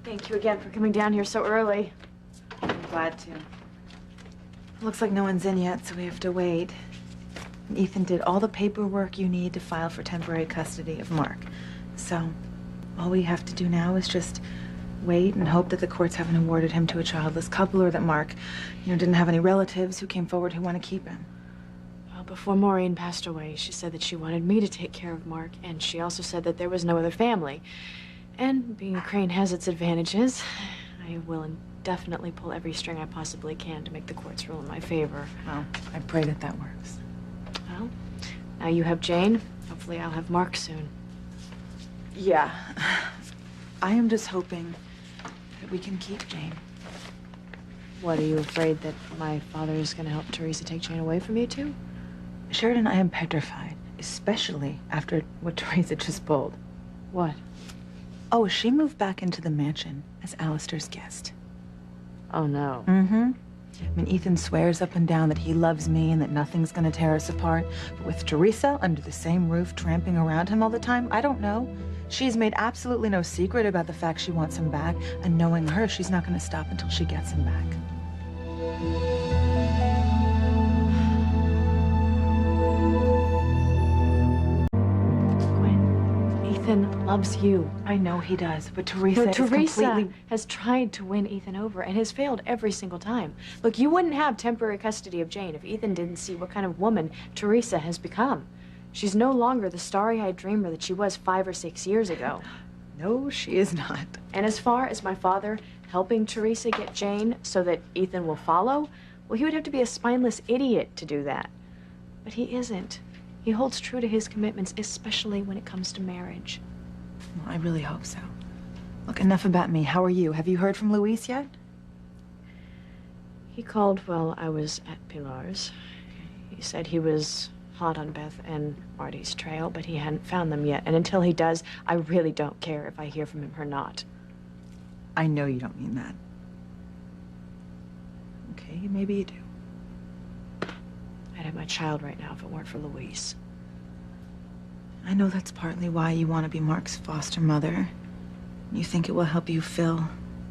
Thank you again for coming down here so early. I'm glad to. Looks like no one's in yet, so we have to wait. And Ethan did all the paperwork you need to file for temporary custody of Mark. So all we have to do now is just wait and hope that the courts haven't awarded him to a childless couple, or that Mark, didn't have any relatives who came forward who want to keep him. Well, before Maureen passed away, she said that she wanted me to take care of Mark, and she also said that there was no other family. And being a Crane has its advantages. I will definitely pull every string I possibly can to make the courts rule in my favor. Well, I pray that that works. Well, now you have Jane. Hopefully I'll have Mark soon. Yeah. I am just hoping that we can keep Jane. What, are you afraid that my father is going to help Teresa take Jane away from you two? Sheridan, I am petrified, especially after what Teresa just pulled. What? Oh, she moved back into the mansion as Alistair's guest. Oh, no. Mm-hmm. I mean, Ethan swears up and down that he loves me and that nothing's gonna tear us apart. But with Teresa under the same roof, tramping around him all the time, I don't know. She's made absolutely no secret about the fact she wants him back, and knowing her, she's not gonna stop until she gets him back. Ethan loves you. I know he does, but Teresa No, is Teresa completely... has tried to win Ethan over and has failed every single time. Look, you wouldn't have temporary custody of Jane if Ethan didn't see what kind of woman Teresa has become. She's no longer the starry-eyed dreamer that she was 5 or 6 years ago. No, she is not. And as far as my father helping Teresa get Jane so that Ethan will follow, well, he would have to be a spineless idiot to do that. But he isn't. He holds true to his commitments, especially when it comes to marriage. Well, I really hope so. Look, enough about me. How are you? Have you heard from Luis yet? He called while I was at Pilar's. He said he was hot on Beth and Marty's trail, but he hadn't found them yet. And until he does, I really don't care if I hear from him or not. I know you don't mean that. Okay, maybe you do. I'd have my child right now if it weren't for Luis. I know that's partly why you want to be Mark's foster mother. You think it will help you fill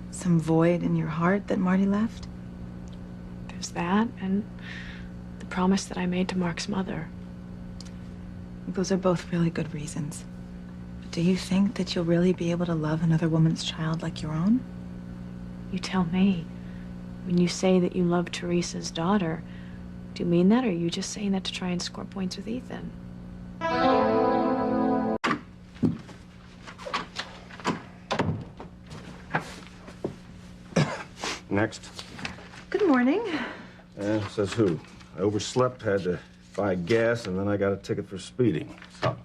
some void in your heart that Marty left? There's that, and the promise that I made to Mark's mother. Those are both really good reasons. But do you think that you'll really be able to love another woman's child like your own? You tell me. When you say that you love Teresa's daughter, do you mean that, or are you just saying that to try and score points with Ethan? Next. Good morning. Says who? I overslept, had to buy gas, and then I got a ticket for speeding. So.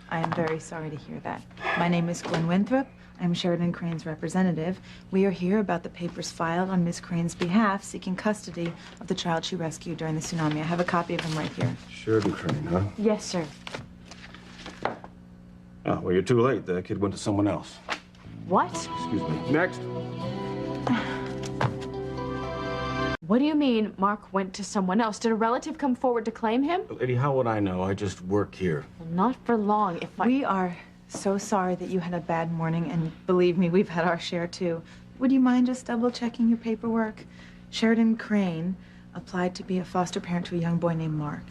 I am very sorry to hear that. My name is Gwen Winthrop. I'm Sheridan Crane's representative. We are here about the papers filed on Miss Crane's behalf, seeking custody of the child she rescued during the tsunami. I have a copy of him right here. Sheridan Crane, huh? Yes, sir. Oh, well, you're too late. The kid went to someone else. What? Excuse me. Next. What do you mean Mark went to someone else? Did a relative come forward to claim him? Lady, how would I know? I just work here. Well, not for long, if I... We are so sorry that you had a bad morning, and believe me, we've had our share too. Would you mind just double-checking your paperwork? Sheridan Crane applied to be a foster parent to a young boy named Mark.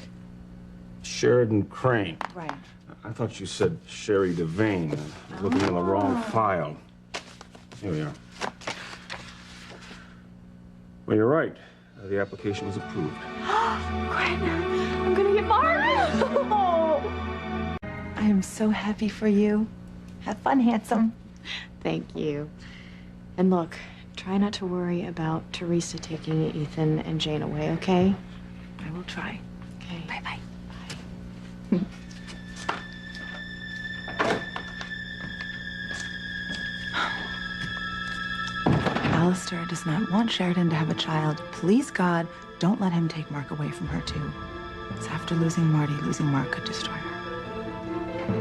Sheridan Crane. Right. I thought you said Sherry Devane. Looking in the wrong file. Here we are. Well, you're right. The application was approved. Gwen, I'm gonna get Mark! I am so happy for you. Have fun, handsome. Thank you. And look, try not to worry about Teresa taking Ethan and Jane away, okay? I will try. Okay. Bye-bye. Bye. Alistair does not want Sheridan to have a child. Please, God, don't let him take Mark away from her, too. Because after losing Marty, losing Mark could destroy her.